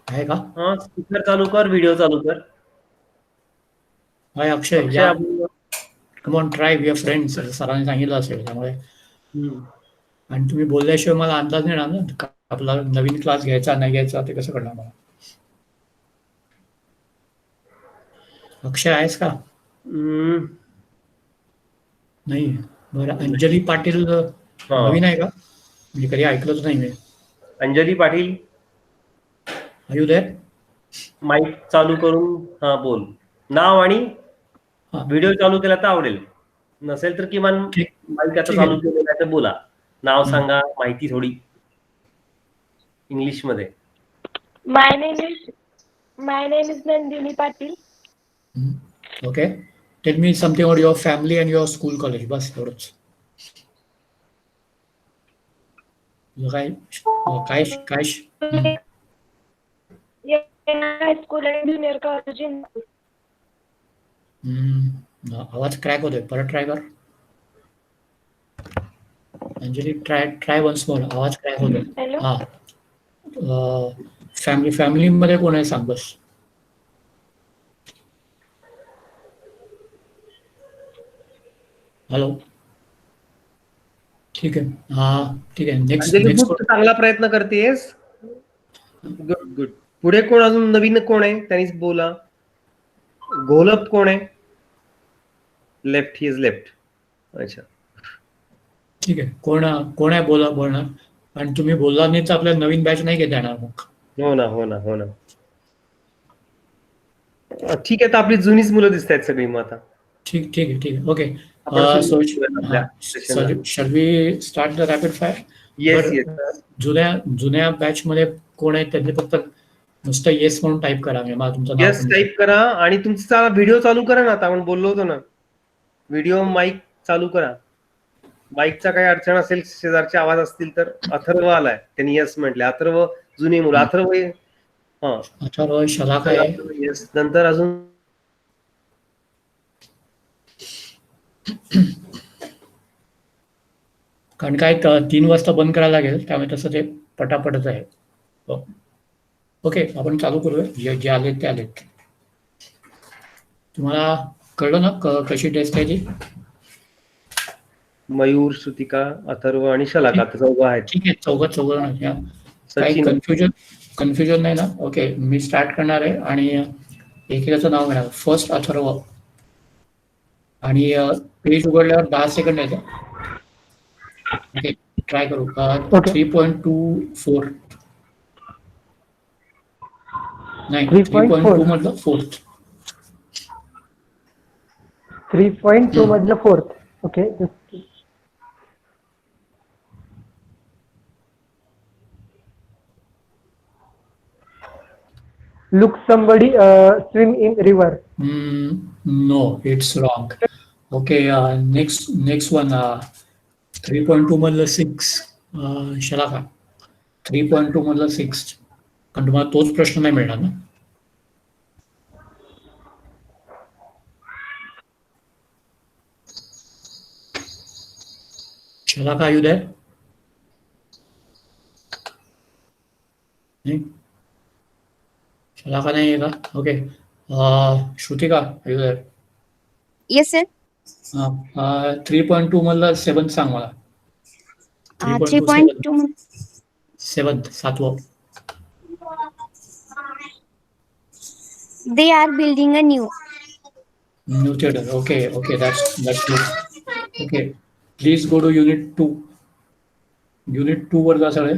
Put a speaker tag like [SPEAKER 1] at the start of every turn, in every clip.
[SPEAKER 1] आहे का?
[SPEAKER 2] हा, स्पीकर चालू कर, व्हिडिओ चालू कर.
[SPEAKER 1] हाय अक्षय,
[SPEAKER 2] अक्षय
[SPEAKER 1] या.
[SPEAKER 2] आपण.
[SPEAKER 1] Come on, try, we are friends असं सरांनी सांगितलं असेल त्यामुळे.
[SPEAKER 2] हम्म.
[SPEAKER 1] आणि तुम्ही बोलल्याशिवाय मला अंदाज नाही येणार ना, आपला नवीन क्लास घ्यायचा नाही घ्यायचा ते कसं कळणार मला. अक्षय आहेस का?
[SPEAKER 2] हम्म.
[SPEAKER 1] नाही. बरं, अंजली पाटील
[SPEAKER 2] हा,
[SPEAKER 1] नवीन आहे का? म्हणजे कधी ऐकलंच नाही मी.
[SPEAKER 2] Anjali Patil.
[SPEAKER 1] Are you there?
[SPEAKER 2] Mic चालू करून हा बोल. नाव आणि
[SPEAKER 1] हां,
[SPEAKER 2] व्हिडिओ चालू केला तर आवडेल. नसेल तर किमान
[SPEAKER 1] ठीक
[SPEAKER 2] माईक आता
[SPEAKER 1] ठीक
[SPEAKER 2] चालू
[SPEAKER 1] आहे.
[SPEAKER 2] केलेला आहे तर बोला. नाव
[SPEAKER 1] हं,
[SPEAKER 2] सांगा, माहिती थोडी इंग्लिश मध्ये.
[SPEAKER 3] My name is my name is Nandini Patil.
[SPEAKER 1] हं. Okay. Tell me something about your family and your school college. बस एवढंच. तुझं काय काय काय हं.
[SPEAKER 3] High school and junior college in
[SPEAKER 1] आवाज क्रॅक होतोय. परत ट्राय कर. Anjali, try try once more. आवाज क्रॅक होतोय.
[SPEAKER 3] Hello.
[SPEAKER 1] हां. फॅमिलीमध्ये कोण आहे सांग बस. हॅलो. ठीक आहे. हां, ठीक आहे. नेक्स्ट
[SPEAKER 2] अंजली,
[SPEAKER 1] नेक्स्ट
[SPEAKER 2] खूप चांगला प्रयत्न करतेस. Good good. पुढे कोण अजून नवीन कोण आहे त्यांनीच बोला. घोलप कोण आहे? Left, he is left. अच्छा.
[SPEAKER 1] ठीक आहे. कोण कोण आहे बोलणार. आणि तुम्ही बोलला नाही तर आपल्याला नवीन बॅच नाही घेता येणार मग.
[SPEAKER 2] हो ना, हो ना, हो ना. ठीक आहे, तर आपली जुनीच मुलं दिसत आहेत सगळी मग आता.
[SPEAKER 1] ठीक ठीक आहे, ठीक आहे. ओके.
[SPEAKER 2] आपण
[SPEAKER 1] सो
[SPEAKER 2] सुरू करूया आपल्या सेशनला.
[SPEAKER 1] Shall we start the rapid fire?
[SPEAKER 2] Yes
[SPEAKER 1] बरं,
[SPEAKER 2] येस
[SPEAKER 1] जुन्या बॅचमध्ये कोण आहे त्यांनी फक्त नुसतं येस म्हणून टाईप करा. मी मला तुमचं नाव
[SPEAKER 2] येस
[SPEAKER 1] पण
[SPEAKER 2] टाईप करा. आणि तुमचा व्हिडिओ चालू करा ना. आता आपण बोललो होतो ना, व्हिडिओ माईक चालू करा. माईकचा काही अडचण असेल, शेजारचे आवाज असतील तर. अथर्व आलाय, त्यांनी येस म्हटले. अथर्व जुने मुलं. अथर्व हा,
[SPEAKER 1] अथर्व, शलाका आहे.
[SPEAKER 2] येस. नंतर अजून
[SPEAKER 1] कारण काय 3 वाजता बंद करायला लागेल त्यामुळे तसं ते पटापटच आहे. हो. ओके, आपण चालू करूया. जे आलेत ते आलेत. तुम्हाला कळलं ना कशी टेस्ट आहे ती?
[SPEAKER 2] मयूर, श्रुतिका, अथर्व आणि शलाका चौघ आहेत.
[SPEAKER 1] ठीक आहे. चौघं घ्या. काही
[SPEAKER 2] सचिन.
[SPEAKER 1] कन्फ्युजन नाही ना? ओके, मी स्टार्ट करणार आहे आणि एकेकाचं नाव घेणार. फर्स्ट अथर्व. आणि पेज उघडल्यावर 10 सेकंड येतं. ओके, ट्राय करू. 3.24 नाही, 3.2 मधलं फोर्थ.
[SPEAKER 4] 3.2 मधलं fourth. Okay. Look somebody swim in river.
[SPEAKER 1] No, it's wrong. Okay, next one. 3.2 मधलं 6. शलाका. 3.2 मधलं 6. कारण तुम्हाला तोच प्रश्न नाही मिळणार ना. शलाका, you there? नाही. शलाका नाही आहे का? Okay. Shrutika, you there?
[SPEAKER 5] Yes sir.
[SPEAKER 1] 3.2 मधलं 7 सांग मला.
[SPEAKER 5] 3.2
[SPEAKER 1] 7th, 7वं.
[SPEAKER 5] they are building a new
[SPEAKER 1] New theater. Okay, that's good. Okay, please go to unit 2. Unit 2 वर जा सगळे.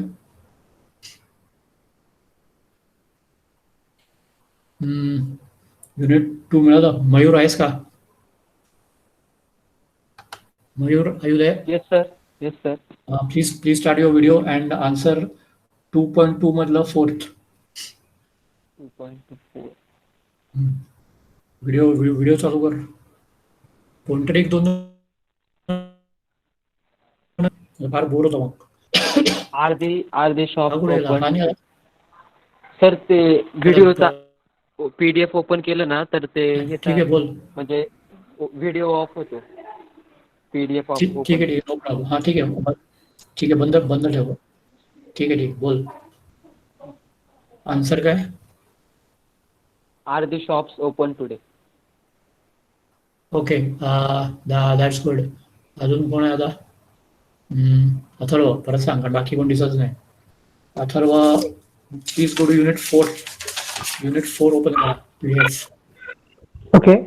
[SPEAKER 1] युनिट 2 मिळालं. मयूर आहेस का? Mayur, are you there?
[SPEAKER 6] Yes, sir. Yes, sir.
[SPEAKER 1] Please start your video and answer 2.2 मधलं fourth.
[SPEAKER 6] 2.4.
[SPEAKER 1] Video चालू कर. कोणतरी 1-2 फार बोर होतो मग.
[SPEAKER 6] अर्धे शॉप
[SPEAKER 1] कुठे गेला?
[SPEAKER 6] ओपन.
[SPEAKER 1] पाणी आलं?
[SPEAKER 6] सर ते व्हिडिओचा PDF ओपन केलं ना तर ते
[SPEAKER 1] ठीक आहे, बोल.
[SPEAKER 6] म्हणजे व्हिडिओ ऑफ होतो. PDF ऑफ
[SPEAKER 1] ठीक आहे, नो प्रॉब्लेम. हां, ठीक आहे, बंद ठेव. ठीक आहे, बोल. आन्सर काय?
[SPEAKER 6] Are the shops open today?
[SPEAKER 1] Okay, that's good. अजून कोण आहे आता? अथर्व, परत सांग, कारण बाकी कोण दिसत नाही. Atharva, please go to unit 4. Unit 4 open करा. PDF
[SPEAKER 4] Okay.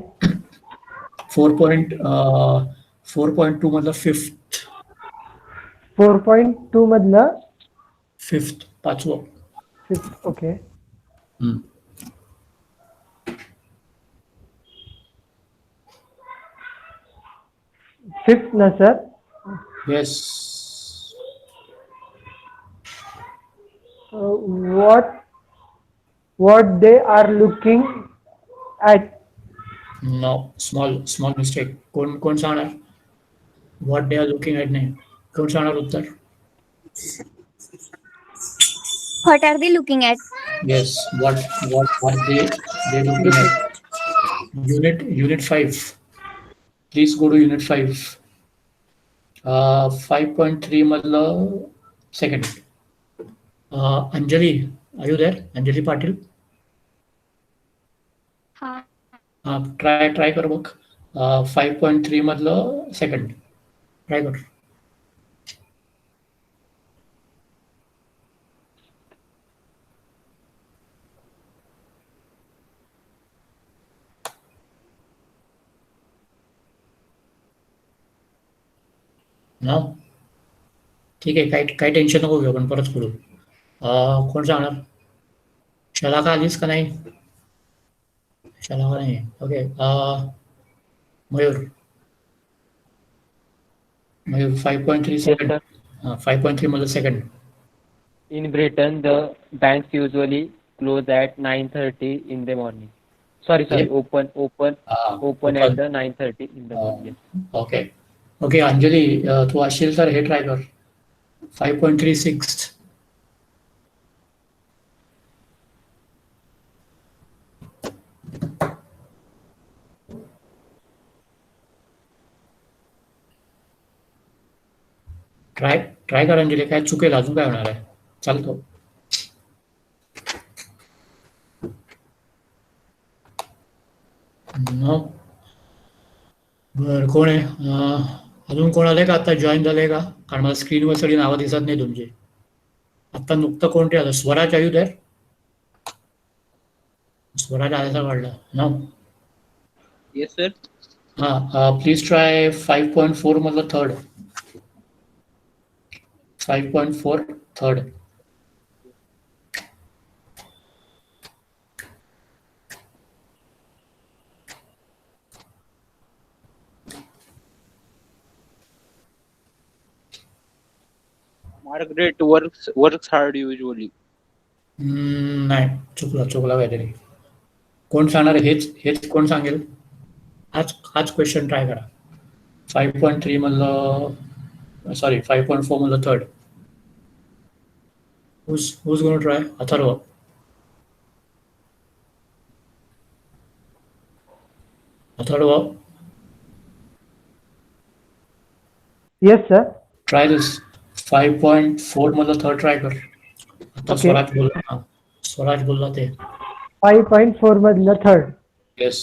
[SPEAKER 1] 4.2 मधलं फिफ्थ
[SPEAKER 4] 4.2 मधलं
[SPEAKER 1] पाचवं.
[SPEAKER 4] 5th. Okay.
[SPEAKER 1] हम्म.
[SPEAKER 4] Fifth ना sir.
[SPEAKER 1] Yes.
[SPEAKER 4] What they are looking at.
[SPEAKER 1] No, small mistake. कोण सांगणार? What they are looking at नाही. कोण सांगणार उत्तर?
[SPEAKER 5] What are they looking at?
[SPEAKER 1] Yes, what they looking at. Unit 5. Please go to Unit 5. 5.3 मधलं second. Anjali, are you there? Anjali Patil. Try कर बघ. 5.3 मधलं सेकंड ट्राय कर. ना, ठीक आहे, काही टेन्शन नको घेऊ, आपण परत करू. कोण सांगणार? शलाका आलीस का नाही? शलाका नाही. ओके. मयूर 5.3 सेकंड. 5.3 मधलं second.
[SPEAKER 6] In Britain, the banks usually close at 9:30 in the morning. Sorry, open at the 9:30 in the morning.
[SPEAKER 1] Okay, Anjali, तू असशील तर हे ट्राय कर. 5.36. ट्राय कर अंजली, काय चुकेल, अजून काय होणार आहे? चालतो. बर, कोण आहे? अजून कोण आलंय का? आता जॉईन झालंय का? कारण मला स्क्रीनवर सगळी नावं दिसत नाही तुमची. आता नुकतं कोणते आलं? स्वराज, आयु देअर? स्वराज आल्याचा काढला ना.
[SPEAKER 6] Yes, sir.
[SPEAKER 1] प्लीज ट्राय 5.4 मधलं third. 5.4 third.
[SPEAKER 7] Margaret works hard usually.
[SPEAKER 1] नाही, चुकला काहीतरी. कोण सांगणार? हेच कोण सांगेल? हाच क्वेश्चन ट्राय करा. 5.3 मधलं, सॉरी 5.4 मधलं third. Who's going to try? Atharva.
[SPEAKER 4] Yes sir.
[SPEAKER 1] Try this. 5.4 मधलं थर्ड ट्राय कर. आता
[SPEAKER 4] Okay.
[SPEAKER 1] स्वराज बोलला ते.
[SPEAKER 4] 5.4 मधलं third.
[SPEAKER 1] Yes.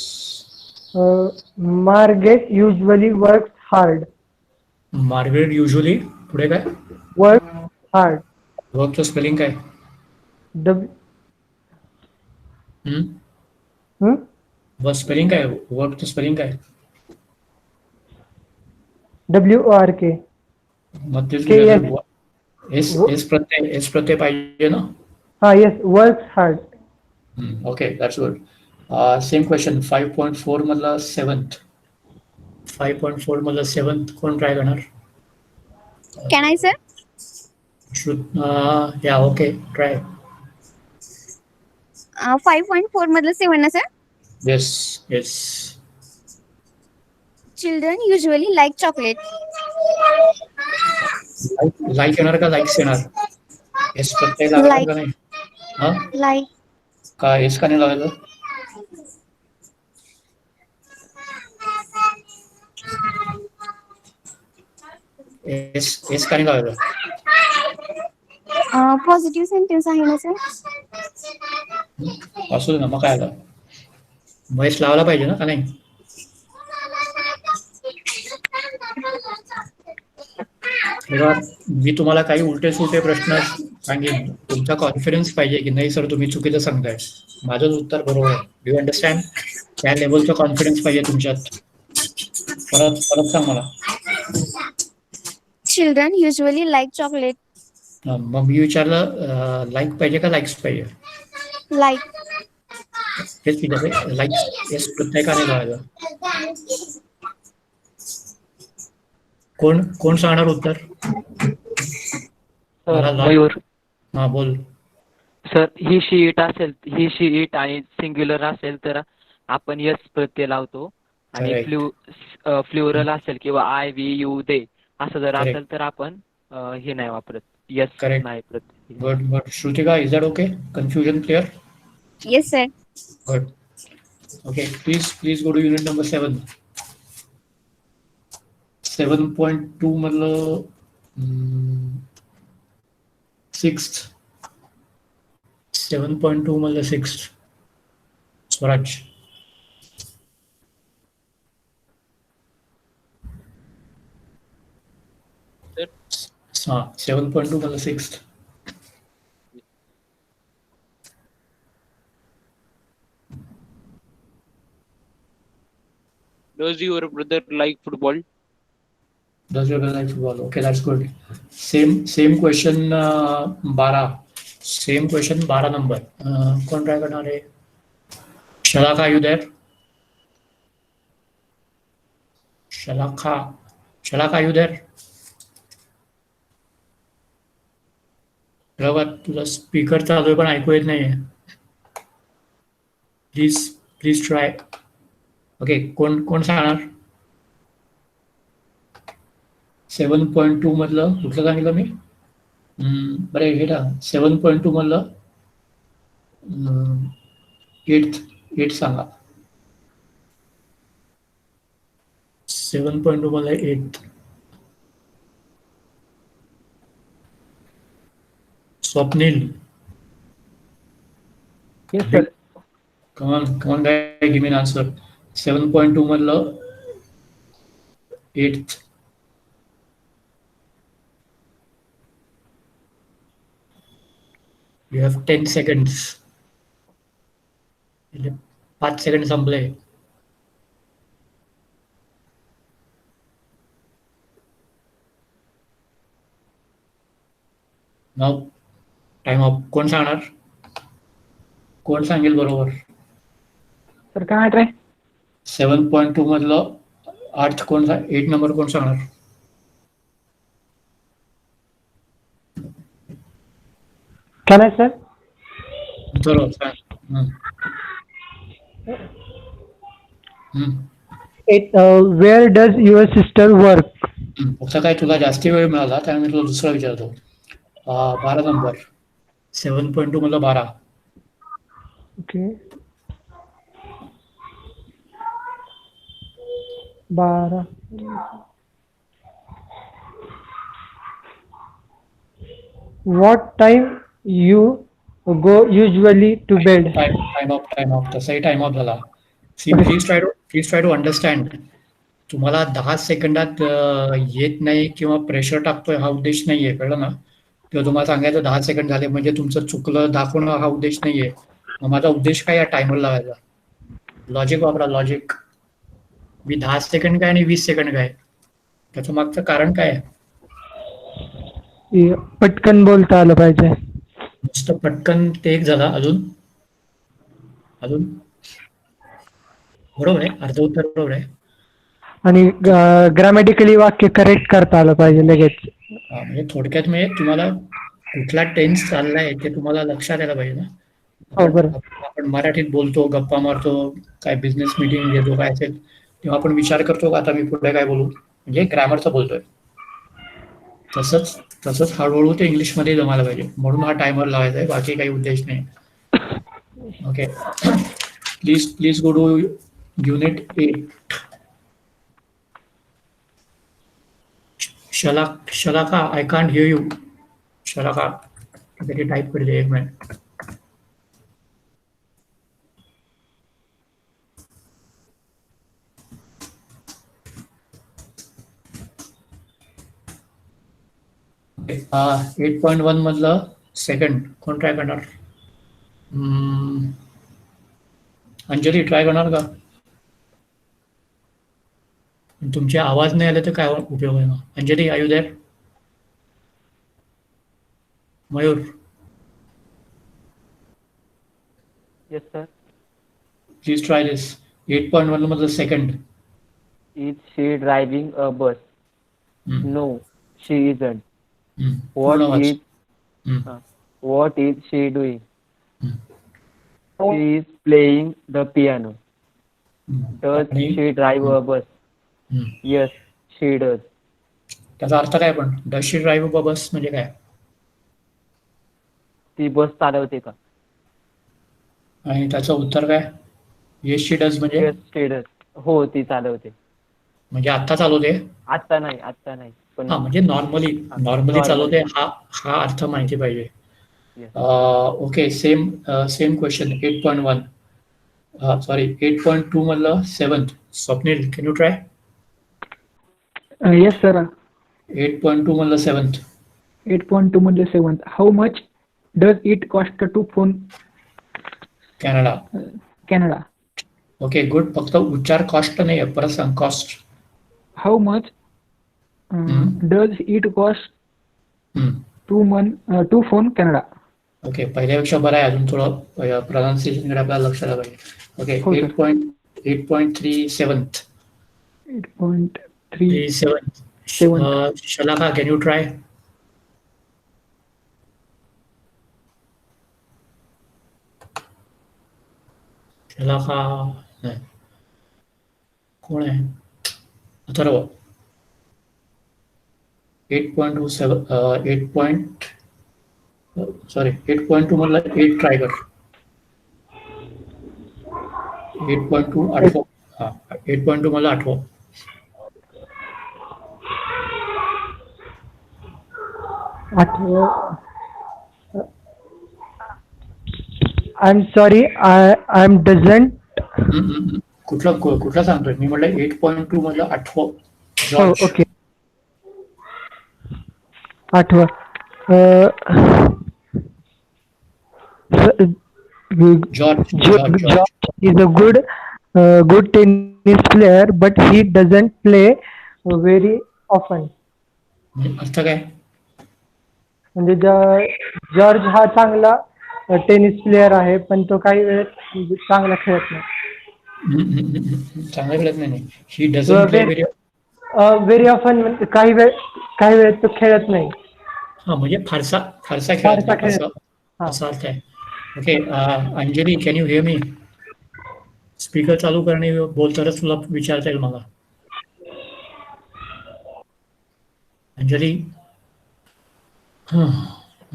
[SPEAKER 4] Margaret usually works hard.
[SPEAKER 1] Margaret usually, पुढे काय?
[SPEAKER 4] Works hard.
[SPEAKER 1] वर्कचं स्पेलिंग काय? स्पेलिंग काय? वर्कचं स्पेलिंग काय?
[SPEAKER 4] WORK.
[SPEAKER 1] मग तेच
[SPEAKER 4] KS.
[SPEAKER 1] एस प्रत्यय पाहिजे ना.
[SPEAKER 4] Yes, works hard.
[SPEAKER 1] Okay, that's good. Same question. 5.4 मधला सेवन्थ. 5.4 मधला सेवन्थ कोण ट्राय करणार?
[SPEAKER 5] Can I, sir?
[SPEAKER 1] या, ओके, ट्राय.
[SPEAKER 5] 5.4 मधलं 7 ना, sir?
[SPEAKER 1] Yes.
[SPEAKER 5] Children usually like chocolate.
[SPEAKER 1] Like येणार का लाईक्स येणार? एस प्रत्यय लागणार का नाही?
[SPEAKER 5] Like.
[SPEAKER 1] का एस का नाही लावायचं? एस का नाही लावायचं?
[SPEAKER 5] Positive sentence आहे ना, sir?
[SPEAKER 1] असू दे ना, मग काय आलं, महेश लावला पाहिजे ना का नाही? तेव्हा मी तुम्हाला काही उलटे सुलटे प्रश्न सांगेन, तुमचा कॉन्फिडन्स पाहिजे की नाही सर तुम्ही चुकीचं सांगताय, माझं उत्तर बरोबर आहे. Do understand? त्या लेवलचं कॉन्फिडन्स पाहिजे तुमच्यात. परत परत सांग मला.
[SPEAKER 5] Children usually like chocolate.
[SPEAKER 1] मग मी विचारलं लाईक पाहिजे का लाईक्स पाहिजे?
[SPEAKER 5] Like.
[SPEAKER 1] हेच विचारलं, लाईक्स येस प्रत्येकाने लावायचं. कोण कोण सांगणार उत्तर? मला
[SPEAKER 6] सर मयूर.
[SPEAKER 1] हा बोल.
[SPEAKER 6] सर ही शीट असेल, ही शीट आणि सिंग्युलर असेल तर आपण यस प्रत्यय लावतो, आणि
[SPEAKER 1] Correct.
[SPEAKER 6] फ्ल्युरल असेल किंवा आय वी यू दे असं जर
[SPEAKER 1] Correct.
[SPEAKER 6] असेल तर आपण हे नाही वापरत, यस
[SPEAKER 1] Correct.
[SPEAKER 6] नाही प्रत्यय.
[SPEAKER 1] Good good. Shrutika, is that okay? Confusion clear?
[SPEAKER 5] Yes, sir.
[SPEAKER 1] Good. Okay, please go to unit number 7. 7.2 मधलं 6th. 7.2 मधलं 6th. स्वराज. हा, 7.2 मधलं 6th.
[SPEAKER 7] Does your brother like football?
[SPEAKER 1] Does your brother like football? Okay, that's good. Same question 12. Same question 12 number. Kaun try करणार आहे? Shalaka, are you there? Shalaka, are you there? बरोबर, तुझा speaker चालू आहे पण ऐकू येत नाहीये. Please try. ओके, कोण सांगणार? 7.2 मधलं कुठलं सांगितलं मी? बरं हे ना, 7.2 मधलं 8 सांगा. 7.2 मधलं 8. Swapnil.
[SPEAKER 4] Yes, sir.
[SPEAKER 1] Come on, guy, give me an answer. 7.2 मधलं 8th. You have 10 seconds. 5 second संपले. नाव टाइम ऑफ. कोण सांगणार? कोण सांगेल बरोबर?
[SPEAKER 4] सर काय ट्राय?
[SPEAKER 1] 7.2 मधलं 8 कोण 8 नंबर कोण सांगणार?
[SPEAKER 4] Can I, sir?
[SPEAKER 1] बरोबर सांग.
[SPEAKER 4] Where does your sister work?
[SPEAKER 1] फक्त काय तुला जास्ती वेळ मिळाला त्यामुळे मी तुला दुसरा विचारतो. 12 नंबर. 7.2 मधलं 12.
[SPEAKER 4] Okay. 12. What time you go usually to bed?
[SPEAKER 1] Time off तसाही टाइम ऑफ झाला. See please try to understand. तुम्हाला 10 सेकंदात येत नाही किंवा प्रेशर टाकतोय हा उद्देश नाहीये, कळलं ना? किंवा तुम्हाला सांगायचं 10 सेकंड झाले म्हणजे तुमचं चुकलं दाखवणं हा उद्देश नाहीये. मग माझा उद्देश काय आहे टायमर लावायचा? लॉजिक वापरा, लॉजिक. मी 10 सेकंड काय आणि 20 सेकंड काय, त्याचं मागचं कारण काय आहे?
[SPEAKER 4] पटकन बोलता आलं पाहिजे.
[SPEAKER 1] नुसतं पटकन ते एक झालं. अजून बरोबर आहे, अर्ध उत्तर बरोबर आहे.
[SPEAKER 4] आणि ग्रामॅटिकली वाक्य करेक्ट करता आलं पाहिजे लगेच.
[SPEAKER 1] म्हणजे थोडक्यात म्हणजे तुम्हाला कुठला टेन्स चाललाय ते तुम्हाला लक्षात यायला पाहिजे ना.
[SPEAKER 4] हो, बरोबर.
[SPEAKER 1] आपण मराठीत बोलतो, गप्पा मारतो, काय बिझनेस मीटिंग घेतो काय असेल तेव्हा आपण विचार करतो का आता मी पुढे काय बोलू, म्हणजे ग्रॅमरचं बोलतोय. तसंच हळूहळू ते इंग्लिशमध्ये जमायला पाहिजे, म्हणून हा टायमर लावायचा आहे, बाकी काही उद्देश नाही. Okay, please go to unit 8. Shalaka, I can't hear you. Shalaka, type कर दे 1 मिनट. 8.1 मधलं सेकंड कोण ट्राय करणार? अंजली ट्राय करणार का? तुमचे आवाज नाही आले तर काय उपयोग आहे मग? Anjali are you there? Mayur
[SPEAKER 6] Yes, sir.
[SPEAKER 1] Please try this. 8.1 मधलं second.
[SPEAKER 6] Is she driving a bus? No, she isn't.
[SPEAKER 1] पूर्ण आवाज.
[SPEAKER 6] What is she doing?
[SPEAKER 1] हम्म.
[SPEAKER 6] She is playing the piano. Does
[SPEAKER 1] आणि
[SPEAKER 6] she drive a bus?
[SPEAKER 1] हम्म.
[SPEAKER 6] Yes, she does.
[SPEAKER 1] त्याचा अर्थ काय पण? डज शी ड्राईव्ह बस म्हणजे काय?
[SPEAKER 6] ती बस चालवते का?
[SPEAKER 1] आणि त्याचं उत्तर काय? येस शी डज म्हणजे?
[SPEAKER 6] Yes, she does. हो, ती चालवते.
[SPEAKER 1] म्हणजे आता चालवते?
[SPEAKER 6] आता नाही. पण
[SPEAKER 1] हा, म्हणजे नॉर्मली
[SPEAKER 6] Normally.
[SPEAKER 1] चालवते हा अर्थ माहिती पाहिजे.
[SPEAKER 6] Yes.
[SPEAKER 1] Okay, same question. 8.1 sorry 8.2 मधलं seventh. Swapnil can you try?
[SPEAKER 4] Yes sir.
[SPEAKER 1] 8.2 मधलं सेवन्थ.
[SPEAKER 4] 8.2 मध्ये 7. How much does it cost to phone
[SPEAKER 1] Canada.
[SPEAKER 4] Canada?
[SPEAKER 1] Okay, good. फक्त उच्चार कॉस्ट नाही आहे, परत सांग. Cost.
[SPEAKER 4] How much does it cost to phone Canada?
[SPEAKER 1] Okay, पहिल्यापेक्षा बरं आहे. अजून थोडं प्रोनाउन्सिएशनकडे आपल्याला लक्ष द्यायला पाहिजे. ओके,
[SPEAKER 4] हो, sir.
[SPEAKER 1] 8.3 seventh.
[SPEAKER 4] 8.3
[SPEAKER 1] seventh. Shalaka can you try? Shalaka नाही. कोण आहे? अथर्व. 8.2 मधला 8 ट्राय कर. 8.2 आठवं. हा, 8.2 मला आठवं.
[SPEAKER 4] I am sorry, I am doesn't.
[SPEAKER 1] कुठला सांगतोय मी? म्हटलं 8.2 मधलं आठवं. जॉर्ज.
[SPEAKER 4] ओके, आठवा.
[SPEAKER 1] George.
[SPEAKER 4] is a good tennis player, but he doesn't play very often.
[SPEAKER 1] अर्थ काय?
[SPEAKER 4] म्हणजे जॉर्ज हा चांगला टेनिस प्लेअर आहे, पण तो काही वेळेस चांगला खेळत नाही.
[SPEAKER 1] चांगलं कळत नाही. He doesn't play
[SPEAKER 4] very often, काही वेळेस तो खेळत नाही.
[SPEAKER 1] हा, म्हणजे फारसा खेळत नाही असं अर्थ आहे. Okay, Anjali can you here me? Speaker चालू करणे बोलतानाच तुला विचारता येईल मला. अंजली.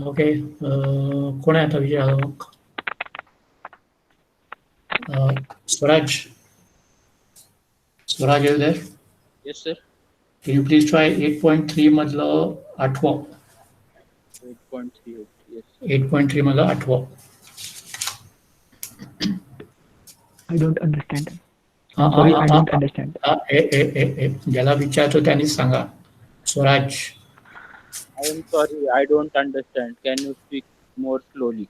[SPEAKER 1] ओके, कोण आहे आता विचार? स्वराज येऊ दे.
[SPEAKER 7] Yes, sir.
[SPEAKER 1] Can you please try 8.3 मधलं आठवं?
[SPEAKER 7] 8.3. Yes.
[SPEAKER 1] 8.3 मधलं आठवं.
[SPEAKER 4] I don't understand. Sorry, I don't understand.
[SPEAKER 1] ज्याला विचारतो त्यांनीच सांगा. Swaraj.
[SPEAKER 7] I am sorry, I don't understand. Can you speak more slowly?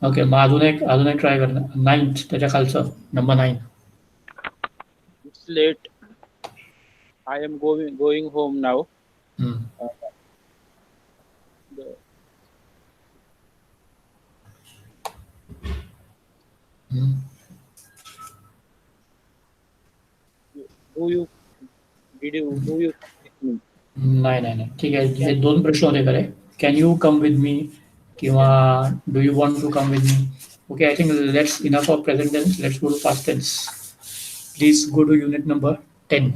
[SPEAKER 1] Okay, मग अजून एक ट्राय करणार. 9th, त्याच्या खालचं number 9.
[SPEAKER 7] It's late. I am going home now. Do you
[SPEAKER 1] नाही. ठीक आहे, हे 2 प्रश्न होते खरे. Can you come with me किंवा do you want to come with me? Okay, I think let's enough of present tense. Let's go to past tense. Please go to unit number 10.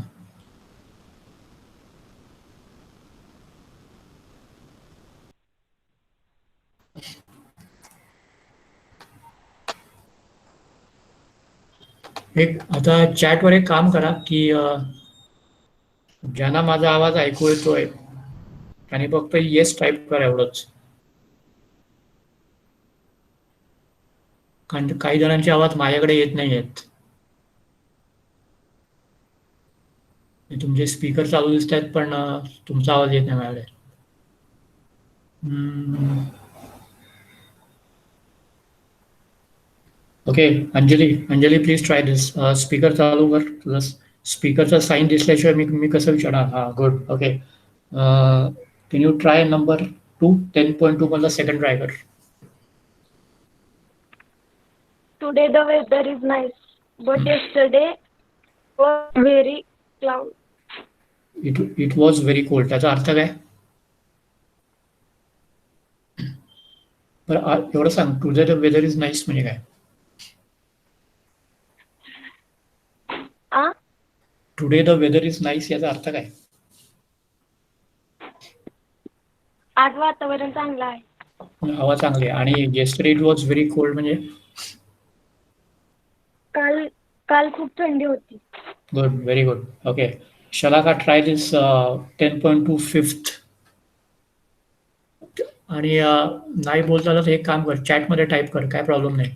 [SPEAKER 1] आता चॅटवर एक काम करा की ज्यांना माझा आवाज ऐकू येतोय आणि फक्त येस टाईप करा, एवढंच. कारण काही जणांचे आवाज माझ्याकडे येत नाही आहेत. तुमचे स्पीकर चालू दिसत आहेत पण तुमचा आवाज येत नाही माझ्याकडे. Okay Anjali please try this. Speaker चालू कर. तुझा स्पीकरचा साईन दिसल्याशिवाय मी कसं विचारणार? हा good. Okay, can you try number 2? 10.2 मधला सेकंड ट्राय कर.
[SPEAKER 3] Today the weather is nice, but yesterday was very cloud.
[SPEAKER 1] It was very cold. त्याचा अर्थ काय? बरं एवढं सांग, today the weather is nice म्हणजे काय?
[SPEAKER 3] आ?
[SPEAKER 1] Today the weather is nice याचा अर्थ काय?
[SPEAKER 3] आज वातावरण चांगलं आहे.
[SPEAKER 1] हवा चांगली आहे. आणि yesterday it was very cold म्हणजे?
[SPEAKER 3] काल खूप थंडी होती.
[SPEAKER 1] Good, very good. Okay, Shalaka try this 10.2 fifth. आणि नाही बोलता आलं तर एक काम कर, चॅटमध्ये टाईप कर, काय प्रॉब्लेम नाही.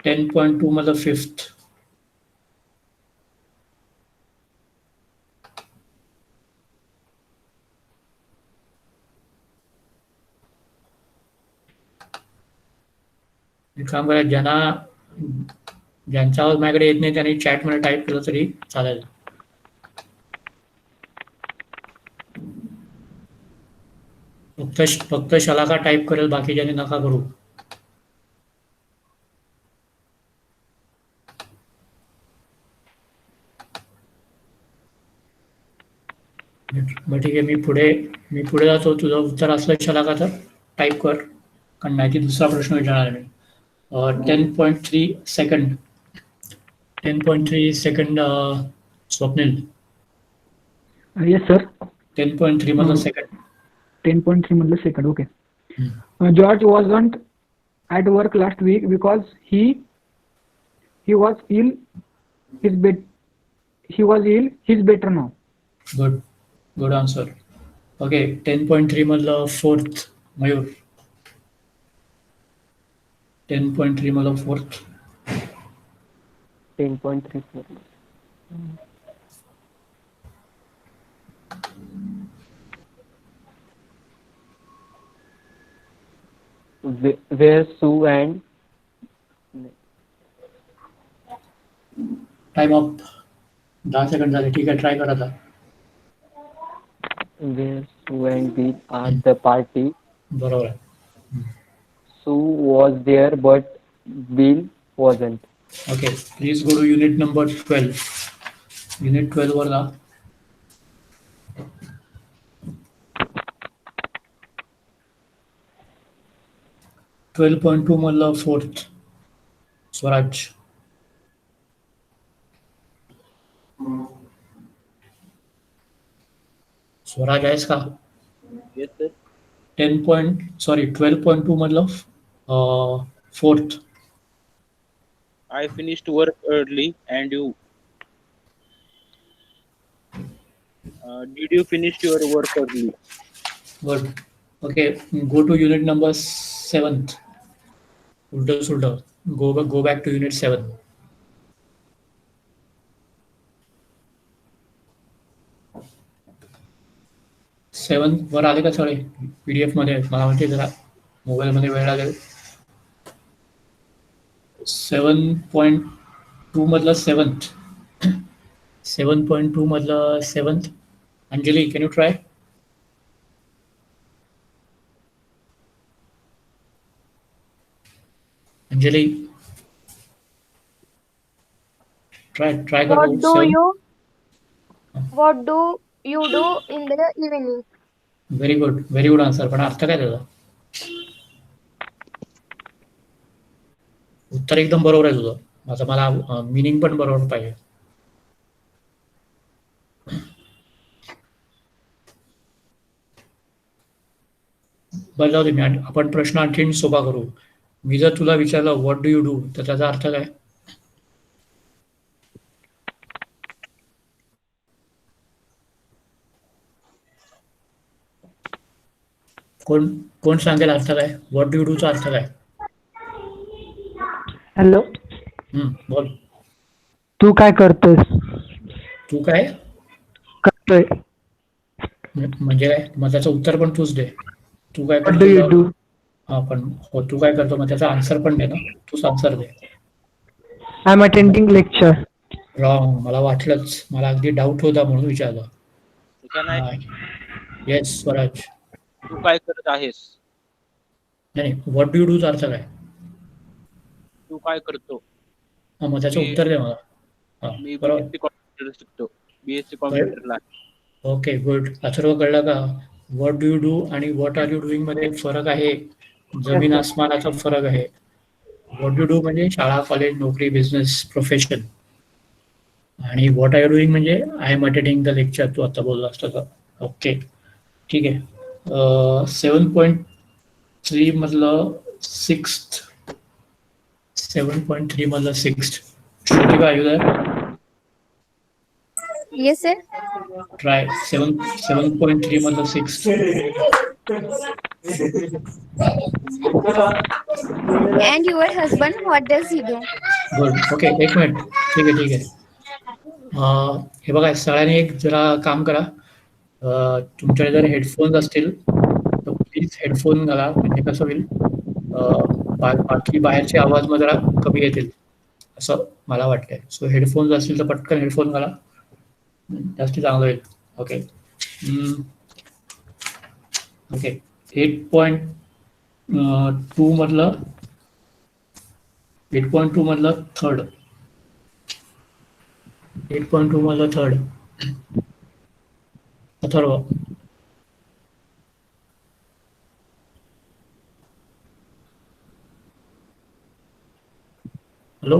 [SPEAKER 1] 10.2 मधलं फिफ्थ. एक काम करा, ज्यांचा आवाज माझ्याकडे येत नाही त्यांनी चॅटमध्ये टाईप केलं तरी चालेल. फक्त शलाका टाईप करेल, बाकीच्यांनी नका करू. बरं ठीक आहे, मी पुढे जातो. तुझं उत्तर असलं शलाका तर टाईप कर, कारण नाही दुसरा प्रश्न विचारणार आहे मी. 10.3 second. 10.3 second Swapnil.
[SPEAKER 4] Yes, sir.
[SPEAKER 1] 10.3 मधलं सेकंड.
[SPEAKER 4] 10.3 मधलं second. Okay. George wasn't at work last week because he was ill. He was ill. He's better now.
[SPEAKER 1] Good answer. Okay, 10.3 मधलं फोर्थ मयूर. 10.3 मधलं fourth.
[SPEAKER 6] 10.3. Where Sue and
[SPEAKER 1] time up. 10 second झाले. ठीक आहे, try कर आता.
[SPEAKER 6] where Sue and Bill are the party.
[SPEAKER 1] बरोबर आहे.
[SPEAKER 6] Sue was there but Bill wasn't.
[SPEAKER 1] Okay, please go to unit number 12. Unit 12 वर जा. ट्वेल्व 12.2 मधलं फोर्थ स्वराज. स्वराज आहेस का?
[SPEAKER 7] Yes, sir.
[SPEAKER 1] 12.2 मधलं fourth.
[SPEAKER 7] I finished work early, and you? Did you finish your work early?
[SPEAKER 1] Good. Okay, go to unit number 7. उलट go back to unit 7. Seven वर आले का सगळे? PDF मध्ये मला माहिती, जरा मोबाईलमध्ये वेळ लागेल. 7.2 मधलं सेवन्थ. 7.2 मधलं seventh. Anjali, can you try? Anjali, try कर.
[SPEAKER 3] What do you do in the evening?
[SPEAKER 1] Very good answer. पण अर्थ काय त्याचा? उत्तर एकदम बरोबर आहे तुझं. आता मला मिनिंग पण बरोबर पाहिजे. बरं जाऊ दे, आपण प्रश्न आणखी सोपा करू. मी जर तुला विचारलं व्हॉट डू यू डू, तर त्याचा अर्थ काय? कोण सांगेल अर्थ काय? व्हॉट डू यू डू चा अर्थ काय?
[SPEAKER 4] हॅलो,
[SPEAKER 1] बोल.
[SPEAKER 4] तू काय करतोयस?
[SPEAKER 1] तू काय
[SPEAKER 4] करतोय?
[SPEAKER 1] म्हणजे काय? मग त्याचं उत्तर पण तूच दे. तू काय
[SPEAKER 4] What do you
[SPEAKER 1] करतो?
[SPEAKER 4] do?
[SPEAKER 1] हा पण हो, तू काय करतो मग त्याचा आन्सर पण दे ना, तूच answer they.
[SPEAKER 4] I'm attending lecture.
[SPEAKER 1] Wrong, मला वाटलंच, मला अगदी डाऊट होता म्हणून विचारलं.
[SPEAKER 7] Can I?
[SPEAKER 1] हा, येस स्वराज.
[SPEAKER 7] तू काय करत आहेस?
[SPEAKER 1] नाही, व्हॉट डू यू डूचा अर्थ काय?
[SPEAKER 7] तू काय करतो?
[SPEAKER 1] हा, मग त्याचं
[SPEAKER 7] मी
[SPEAKER 1] उत्तर दे मला. हा,
[SPEAKER 7] मी
[SPEAKER 1] बरोबर.
[SPEAKER 7] बीएससी कॉम्प्युटर शिकतो. बीएससी कॉम्प्युटरला.
[SPEAKER 1] Okay, good. अथर्व, कळलं का? व्हॉट डू यू डू आणि व्हॉट आर यू डुईंग मध्ये फरक आहे. जमीन आसमानाचा फरक आहे. व्हॉट डू डू म्हणजे शाळा, कॉलेज, नोकरी, बिझनेस, प्रोफेशन. आणि व्हॉट आर यू डुईंग म्हणजे I am attending the lecture, तू आता बोलला असता. ओके, ठीक आहे. 7.3 मधलं 7.3 मधलं 6th. Shrutika, are you there?
[SPEAKER 5] Yes, sir.
[SPEAKER 1] Try 7.3 मधलं 6th.
[SPEAKER 5] And your husband, what does he do?
[SPEAKER 1] Good. Okay, एक मिनिट. ठीक आहे, ठीक आहे. हे बघा, सगळ्यांनी एक जरा काम करा. तुमच्याकडे जर हेडफोन्स असतील तर प्लीज हेडफोन घाला, म्हणजे कसं होईल, बाकी बाहेरचे आवाज मग जरा कमी येतील असं मला वाटतंय. सो हेडफोन्स असतील तर पटकन हेडफोन घाला, जास्त चांगलं होईल. ओके. ओके, 8.2 मधलं 8.2 मधलं थर्ड. 8.2 मधलं थर्ड. अथर्व. हॅलो,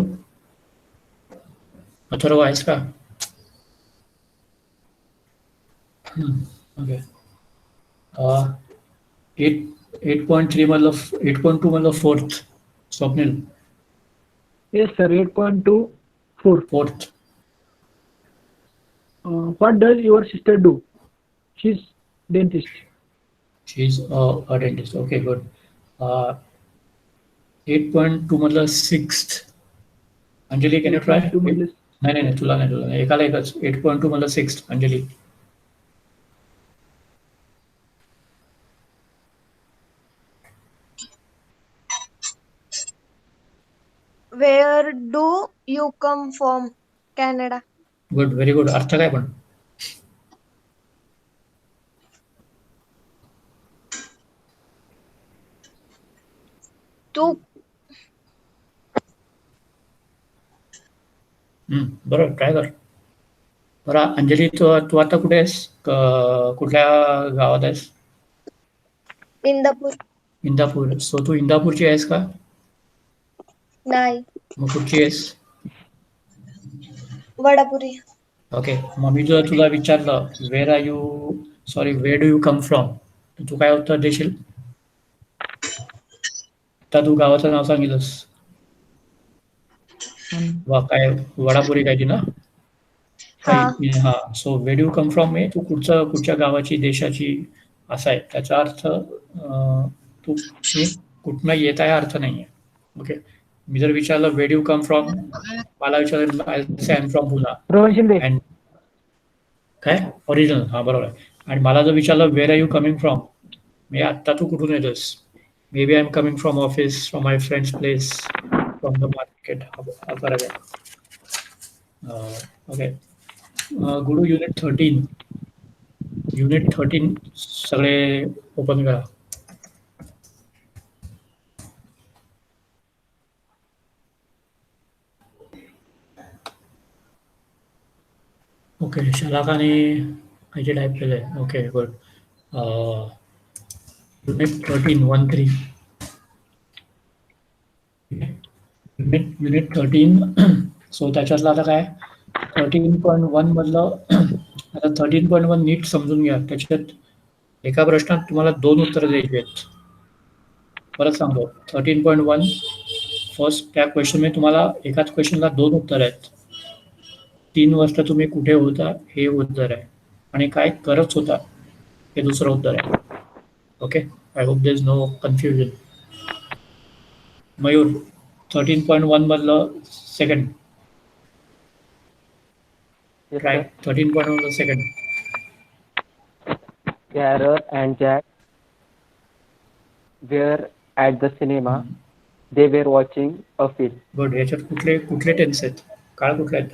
[SPEAKER 1] अथर्व आहेस का? ओके. 8.3 मधलं 8.2 मधलं fourth. Swapnil.
[SPEAKER 4] Yes, sir. 8.24.
[SPEAKER 1] Fourth.
[SPEAKER 4] What does your sister do? She's dentist.
[SPEAKER 1] She is a dentist. Okay, good. 8.2 मधलं sixth. Anjali, can you try?
[SPEAKER 4] 8.2 मधले
[SPEAKER 1] नाही नाही, तुला नाही, एकाला एकच. 8.2 मधलं sixth. Anjali.
[SPEAKER 3] Where do you come from? Canada.
[SPEAKER 1] Good, very good. अर्थ काय पण?
[SPEAKER 3] तू
[SPEAKER 1] बरोबर, ट्राय कर. बरं अंजली, तू तू आता कुठे आहेस? कुठल्या गावात आहेस?
[SPEAKER 3] इंदापूर.
[SPEAKER 1] इंदापूर. सो तू इंदापूरची आहेस का?
[SPEAKER 3] नाही.
[SPEAKER 1] मग कुठची आहेस?
[SPEAKER 3] वडापुरी.
[SPEAKER 1] ओके, मग मी जर तुला विचारलं where do you come from, तर तू काय उत्तर देशील? आता तू गावाचं नाव सांगितलंस. वा, काय वडापुरी काय ती ना? काही हा. So where do you come from हे तू कुठच्या गावाची, देशाची असा आहे. त्याचा अर्थ तुम्ही कुठनं येत आहे अर्थ नाहीये. ओके, मी जर विचारलं where do you come from, मला विचारलं I am from Poona.
[SPEAKER 4] Rohan Shinde.
[SPEAKER 1] And काय ओरिजिनल, हा बरोबर आहे. आणि मला जर विचारलं where are you coming from, म्हणजे आत्ता तू कुठून येतोस? Maybe I am coming from office, from my friends place, from the market. हा फरक आहे. ओके. गुरु, युनिट 13 सगळे ओपन करा. ओके, शलाकाने काहीतरी टाईप केलं आहे. Okay, good. Unit 13 unit 13. So त्याच्यातलं आता काय 13.1 मधलं आता 13.1 नीट समजून घ्या. त्याच्यात एका प्रश्नात तुम्हाला 2 उत्तरं द्यायची आहेत. परत सांगतो, 13.1 फर्स्ट त्या क्वेश्चनमध्ये तुम्हाला एकाच क्वेश्चनला 2 उत्तर आहेत. 3 वाजता तुम्ही कुठे होता हे उत्तर आहे, आणि काय करत होता हे दुसरं उत्तर आहे. Okay, I hope there is no confusion. Mayur, 13.1 मधलं सेकंड.
[SPEAKER 6] Yes,
[SPEAKER 1] try
[SPEAKER 6] sir.
[SPEAKER 1] 13.1 मधलं second.
[SPEAKER 6] Carol and Jack were at the cinema. They were watching a film.
[SPEAKER 1] Good. याच्यात कुठले कुठले टेन्स आहेत? काळ कुठले आहेत?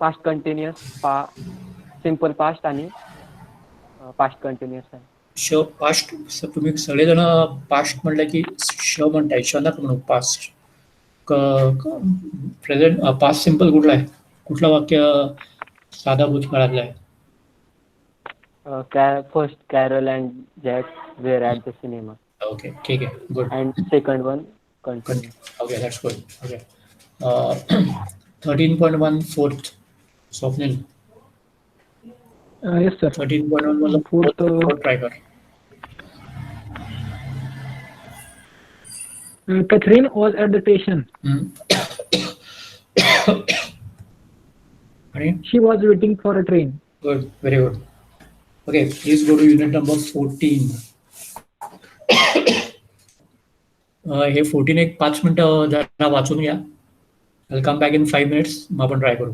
[SPEAKER 6] Past continuous, simple past आणि past continuous आहे.
[SPEAKER 1] पास्ट. तुम्ही सगळेजण पास्ट म्हणलं की म्हणताय, नका म्हणू पास्ट. प्रेझेंट पास्ट सिम्पल कुठला आहे? कुठलं वाक्य साधा भूतकाळातलं आहे?
[SPEAKER 6] First, Carol and Jack were at the cinema.
[SPEAKER 1] Okay, ठीक आहे. Good.
[SPEAKER 6] And second one, continuous.
[SPEAKER 1] Okay, that's good. Okay. 13.1 fourth. Swapnil.
[SPEAKER 4] Yes, sir.
[SPEAKER 1] 13.1 मतलब
[SPEAKER 4] Fourth,
[SPEAKER 1] fourth try कर.
[SPEAKER 4] Catherine was at the station.
[SPEAKER 1] आणि
[SPEAKER 4] She was waiting for a train.
[SPEAKER 1] good, very good. Okay, please go to unit number 14. हे 14 एक 5 मिनिटं जरा वाचून घ्या. I'll come back in 5 minutes. मग आपण ट्राय करू.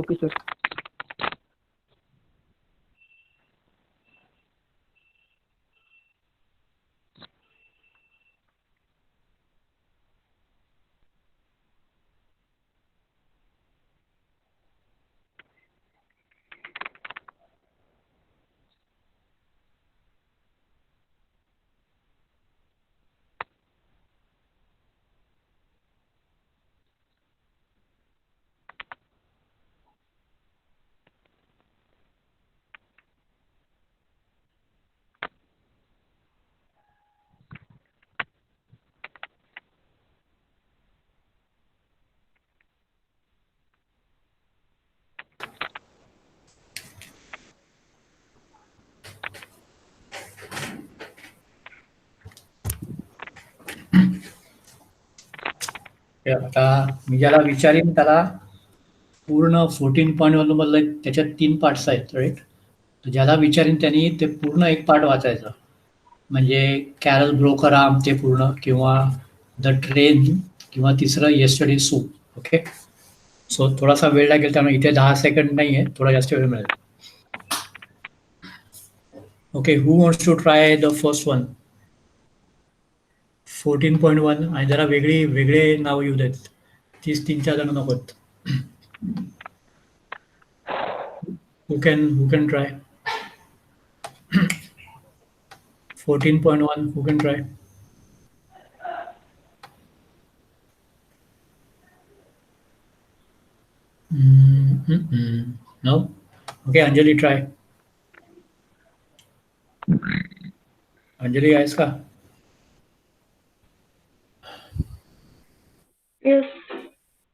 [SPEAKER 4] Okay, sir.
[SPEAKER 1] आता मी ज्याला विचारीन त्याला पूर्ण 14.1 मधलं त्याच्यात 3 पार्ट्स आहेत, राईट? तर ज्याला विचारीन त्यांनी ते पूर्ण एक पार्ट वाचायचं. म्हणजे कॅरल ब्रोक हर आर्म ते पूर्ण, किंवा द ट्रेन, किंवा तिसरं येस्टरडे सूप. ओके, सो थोडासा वेळ लागेल, त्यामुळे इथे 10 सेकंड नाही आहे, थोडा जास्त वेळ मिळेल. Okay, who wants to try the first one? 14.1. आणि जरा वेगळे नाव येऊ देत. 3-4 जण नकोत. Who can try? 14.1, who can try? No? Okay, Anjali, try. Anjali, आहेस का?
[SPEAKER 3] Yes.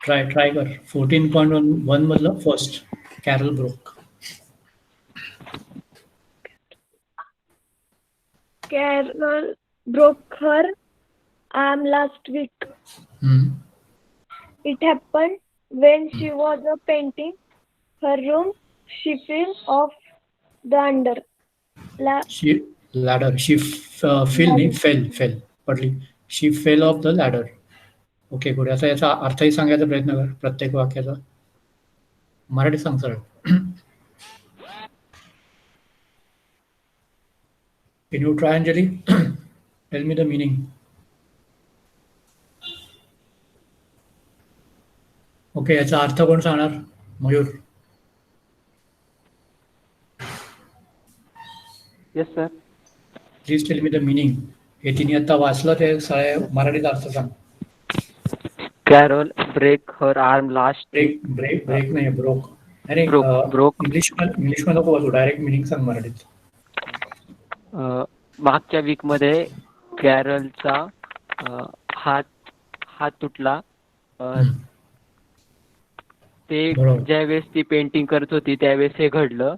[SPEAKER 1] ट्राय कर. 14.1 मधलं first, Carol broke.
[SPEAKER 3] Carol broke her arm last week. It happened when she was painting her room. She fell off the under.
[SPEAKER 1] Ladder. She fell. पडली. She fell off the ladder. Okay, good. आता याचा अर्थही सांगायचा प्रयत्न कर प्रत्येक वाक्याचा. मराठी सांग सरळ. Can you try, Anjali? Tell me the meaning. Okay, याचा अर्थ कोण सांगणार? Mayur.
[SPEAKER 6] Yes, sir.
[SPEAKER 1] Please tell me the meaning. हे तिने आता वाचलं, ते सगळे मराठीत अर्थ सांग.
[SPEAKER 6] Carol break her arm last week.
[SPEAKER 1] Break नाही, ब्रोक. अरे
[SPEAKER 6] Broke.
[SPEAKER 1] इंग्लिश मध्ये नको वाचू, डायरेक्ट मिनिंग सांग मराठीत.
[SPEAKER 6] मागच्या वीक मध्ये कॅरलचा हात तुटला. ते
[SPEAKER 1] बरोबर.
[SPEAKER 6] ज्यावेळेस ती पेंटिंग करत होती त्यावेळेस हे घडलं.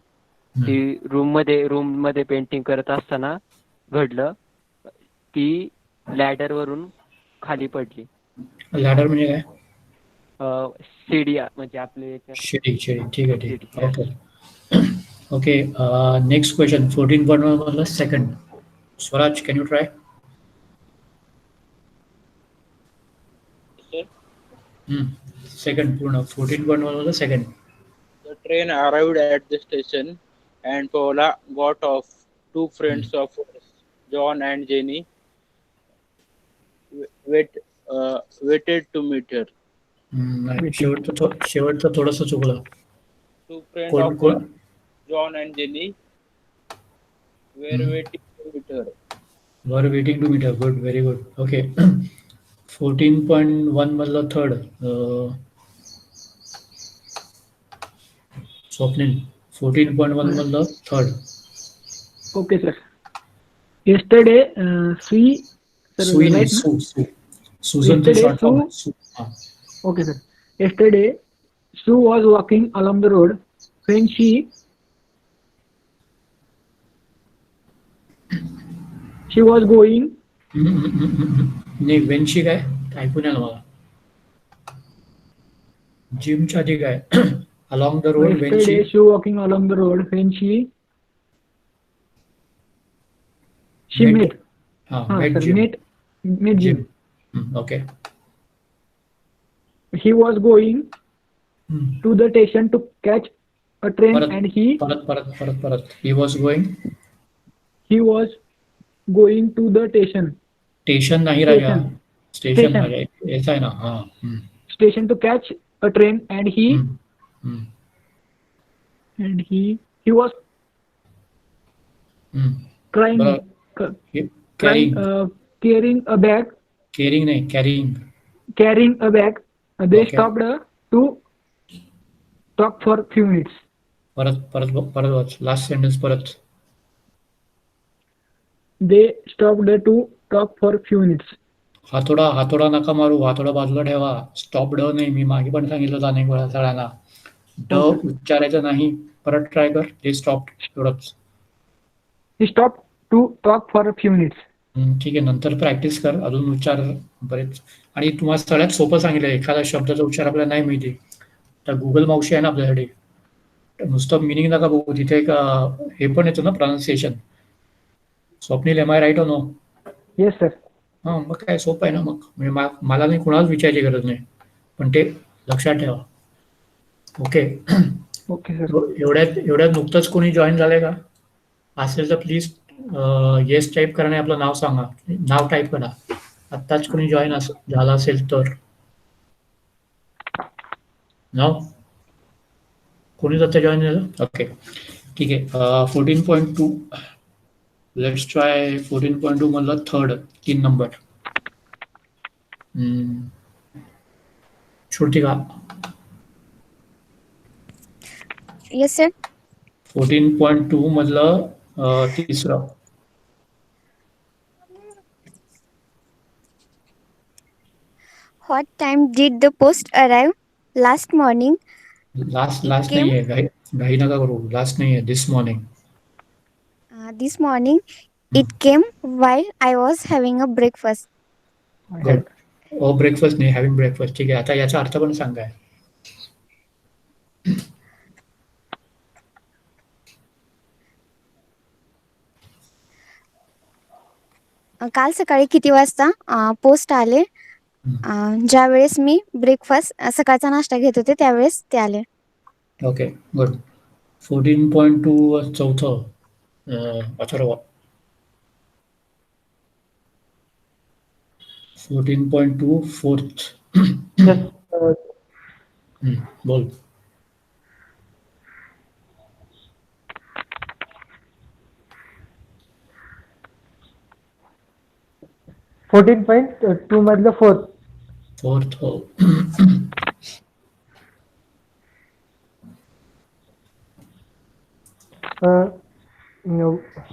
[SPEAKER 6] ती रूम मध्ये पेंटिंग करत असताना घडलं. ती लॅडर वरून खाली पडली.
[SPEAKER 1] लॅडर म्हणजे काय?
[SPEAKER 6] शिडी म्हणजे आपले
[SPEAKER 1] शिडी. ठीक आहे. Okay, next question. 14.1 मधलं second. Swaraj, can you try? Second पूर्ण. 14.1 मधलं second.
[SPEAKER 7] The train arrived at the station. and Paula got off. Two friends of hers, John and Jenny, waited to meet her.
[SPEAKER 1] नाही, शेवटचं थोडंसं चुकलं.
[SPEAKER 7] Two friends
[SPEAKER 1] कोण
[SPEAKER 7] of
[SPEAKER 1] कोण
[SPEAKER 7] hers, John and Jenny, were waiting to meet her.
[SPEAKER 1] Were waiting to meet good, very good. Okay. 14.1 मधलं third Swapnil. 14.1 मधलं third
[SPEAKER 4] Okay, sir. Yesterday, she. Sir,
[SPEAKER 1] सुई नाही,
[SPEAKER 4] right na?
[SPEAKER 1] Susan
[SPEAKER 4] Yesterday,
[SPEAKER 1] short form.
[SPEAKER 4] Okay, sir. Yesterday, Sue was walking along the road when she was going.
[SPEAKER 1] नाही, वेनशी काय ऐकून आलं मला. जिमच्या आधी काय along the road when she.
[SPEAKER 4] Yesterday, she walking along the road when she met.
[SPEAKER 1] Met
[SPEAKER 4] Sir,
[SPEAKER 1] Jim.
[SPEAKER 4] met Jim.
[SPEAKER 1] Okay.
[SPEAKER 4] He was going to the station to catch a train,
[SPEAKER 1] परत
[SPEAKER 4] and
[SPEAKER 1] परत he was going.
[SPEAKER 4] he was going to the
[SPEAKER 1] station नाही राजा, station
[SPEAKER 4] Station.
[SPEAKER 1] राजा ऐसा आहे ना. हा.
[SPEAKER 4] station to catch a train, and he was crying,
[SPEAKER 1] carrying
[SPEAKER 4] carrying a bag.
[SPEAKER 1] Caring नाही, carrying.
[SPEAKER 4] Carrying a bag. They
[SPEAKER 1] Okay.
[SPEAKER 4] stopped to talk for few minutes.
[SPEAKER 1] परत वाच last sentence परत.
[SPEAKER 4] They stopped to talk for few minutes.
[SPEAKER 1] हातोडा नका मारू, हातोडा बाजूला ठेवा. Stop ड नाही, मी मागे पण सांगितलं होतं अनेक वेळा सगळ्यांना. ड उच्चारायचं नाही. परत ट्राय कर. ते स्टॉप एवढंच.
[SPEAKER 4] He stopped to talk for a few minutes.
[SPEAKER 1] ठीक आहे, नंतर प्रॅक्टिस कर, अजून उच्चार बरेच. आणि तुम्हाला सगळ्यात सोपं सांगितलं, एखाद्या शब्दाचा उच्चार आपल्याला नाही माहिती तर गुगल मावशी आहे ना आपल्यासाठी. नुसतं मिनिंग नका बघू, तिथे एक हे पण येतं ना, pronunciation. Swapnil, am I right or no?
[SPEAKER 4] Yes, sir.
[SPEAKER 1] हां, मग काय सोपं आहे ना. मग म्हणजे मला नाही, कुणालाच विचारायची गरज नाही, पण ते लक्षात ठेवा. ओके.
[SPEAKER 4] Okay, sir.
[SPEAKER 1] एवढ्यात नुकतंच कोणी जॉईन झालंय का? असेल तर प्लीज येस टाईप करा आणि आपलं नाव सांगा. नाव टाईप करा. आत्ताच कोणी जॉईन झाला असेल तर. नाव कोणीच आता जॉईन झालं? ओके, ठीक आहे. 14.2 लेट्स ट्राय. 14.2 मधलं third 3 number. Shrutika.
[SPEAKER 5] Yes, sir.
[SPEAKER 1] 14.2 मधलं तिसरं.
[SPEAKER 5] What time did the post arrive? Last morning.
[SPEAKER 1] Last
[SPEAKER 5] Kim?
[SPEAKER 1] नाही आहे, घाई नका करू. लास्ट नाही आहे, दिस morning.
[SPEAKER 5] This morning, it came while I was having a breakfast.
[SPEAKER 1] Good. Breakfast नाही, हॅव्हिंग ब्रेकफास्ट. ठीक आहे, आता याचा अर्थ पण सांगाय.
[SPEAKER 5] काल सकाळी किती वाजता पोस्ट आले? ज्या वेळेस मी ब्रेकफास्ट सकाळचा नाश्ता घेत होते त्यावेळेस ते आले.
[SPEAKER 1] Okay, good. 14.2 चौथं अथर्व. 14.2 फोर्थ. बोल.
[SPEAKER 8] 14.2 मधलं
[SPEAKER 1] फोर्थ हो.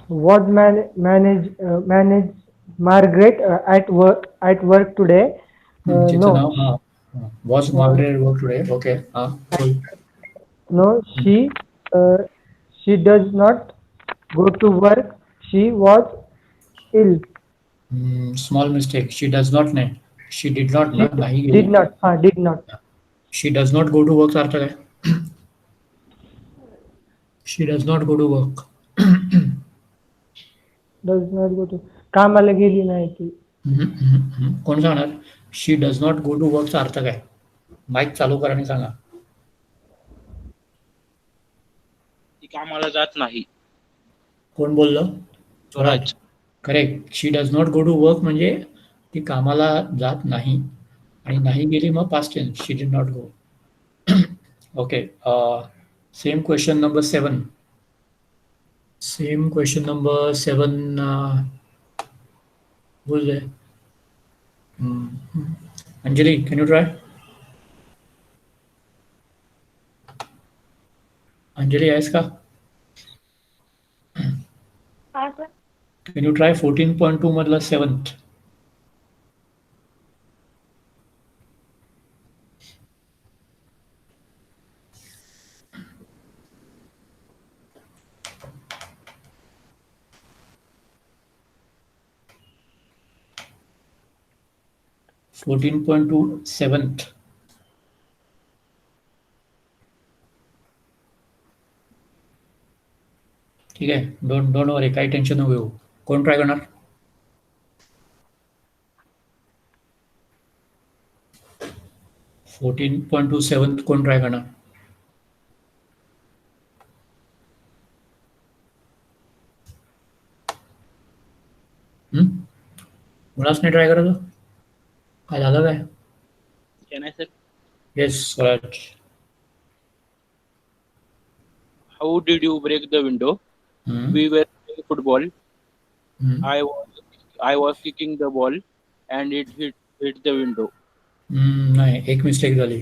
[SPEAKER 8] was manage Margaret at work today?
[SPEAKER 1] तिचं
[SPEAKER 8] No,
[SPEAKER 1] नाव हा. Was Margaret work today. Okay. हा, बोल.
[SPEAKER 8] no, she does not go to work. She was ill.
[SPEAKER 1] Small mistake. She does not नाही, शी did not ना, नाही गेली.
[SPEAKER 8] Did not. Did not.
[SPEAKER 1] She does not go to work अर्थ काय? She does not go to work.
[SPEAKER 8] Does not go to. कामाला गेली नाही ती.
[SPEAKER 1] कोण सांगणार? शी डज नॉट गो टू वर्कचा अर्थ काय? माईक चालू करा आणि सांगा.
[SPEAKER 7] ती कामाला जात नाही.
[SPEAKER 1] कोण बोललं?
[SPEAKER 7] Swaraj.
[SPEAKER 1] Correct. She does not go to work म्हणजे ती कामाला जात नाही आणि नाही गेली मग past tense she did not go. Okay. Same question number 7. Same question number 7. who's there? Anjali, can you try? Anjali आहेस का?
[SPEAKER 3] हा सर.
[SPEAKER 1] Can you try 14.2 मधलं 7th? $14.2 ठीक आहे. डोंट वरी, काही टेन्शन नको घेऊ. कोण ट्राय करणार? $14.2 कोण ट्राय करणार? कोणाच नाही ट्राय करायचं? काय झालं काय?
[SPEAKER 7] Can I, sir?
[SPEAKER 1] Yes Swaraj.
[SPEAKER 7] How did you break the window? We were playing football. I was kicking the ball and it hit the window.
[SPEAKER 1] नाही, एक मिस्टेक झाली.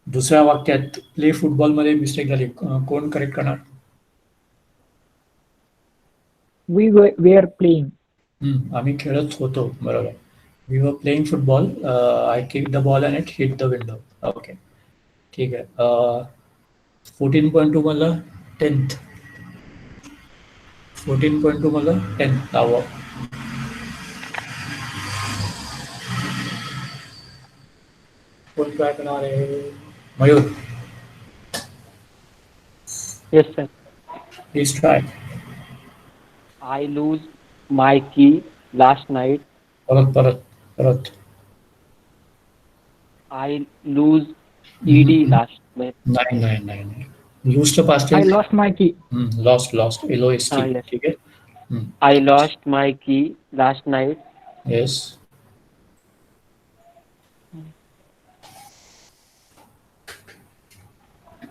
[SPEAKER 1] दुसऱ्या वाक्यात प्ले फुटबॉल मध्ये मिस्टेक झाली. कोण करेक्ट करणार?
[SPEAKER 4] We were playing.
[SPEAKER 1] आम्ही खेळत होतो. बरोबर. We were playing football. I kick the ball and it hit the window. Okay, ठीक आहे. 14.2 मधलं 10th. 14.2 मधलं 10th लावा. कोण ट्राय करणार आहे? Mayur,
[SPEAKER 6] yes sir.
[SPEAKER 1] Please try.
[SPEAKER 6] I lose my key last night.
[SPEAKER 1] परत.
[SPEAKER 6] I lose ed last night.
[SPEAKER 1] नाही. लूजचं past
[SPEAKER 4] I
[SPEAKER 1] tense.
[SPEAKER 4] lost my key.
[SPEAKER 1] Lost LOST.
[SPEAKER 6] yes.
[SPEAKER 1] ठीक आहे.
[SPEAKER 6] I lost my key last night.
[SPEAKER 1] Yes.